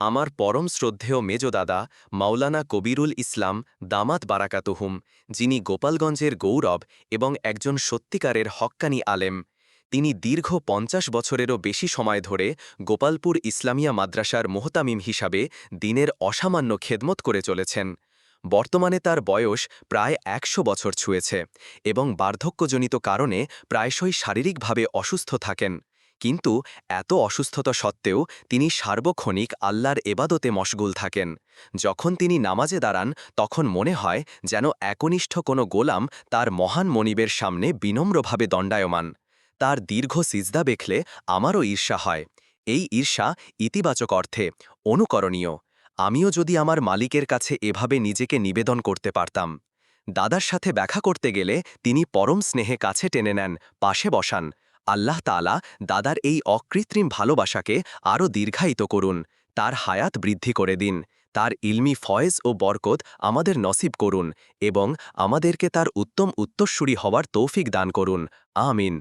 আমার পরম শ্রদ্ধেয় মেজ দাদা মাওলানা কবিরুল ইসলাম দামাত বারাকাতুহুম, যিনি গোপালগঞ্জের গৌরব এবং একজন সত্যিকারের হক্কানি আলেম। তিনি দীর্ঘ ৫০ বছরেরও বেশি সময় ধরে গোপালপুর ইসলামিয়া মাদ্রাসার মোহতামিম হিসাবে দিনের অসামান্য খেদমত করে চলেছেন। বর্তমানে তার বয়স প্রায় ১০০ বছর ছুঁয়েছে এবং বার্ধক্যজনিত কারণে প্রায়শই শারীরিকভাবে অসুস্থ থাকেন। কিন্তু এত অসুস্থতা সত্ত্বেও তিনি সার্বক্ষণিক আল্লাহর এবাদতে মশগুল থাকেন। যখন তিনি নামাজে দাঁড়ান তখন মনে হয় যেন একনিষ্ঠ কোনো গোলাম তার মহান মনিবের সামনে বিনম্রভাবে দণ্ডায়মান। তার দীর্ঘ সিজদা দেখলে আমারও ঈর্ষা হয়। এই ঈর্ষা ইতিবাচক অর্থে অনুকরণীয়। আমিও যদি আমার মালিকের কাছে এভাবে নিজেকে নিবেদন করতে পারতাম। দাদার সাথে দেখা করতে গেলে তিনি পরম স্নেহে কাছে টেনে নেন, পাশে বসান। আল্লাহ তাআলা দাদার এই অকৃত্রিম ভালোবাসাকে আরও দীর্ঘায়িত করুন, তার হায়াত বৃদ্ধি করে দিন, তার ইলমি ফয়েজ ও বরকত আমাদের নসিব করুন এবং আমাদেরকে তার উত্তম উত্তরসূরি হওয়ার তৌফিক দান করুন। আমিন।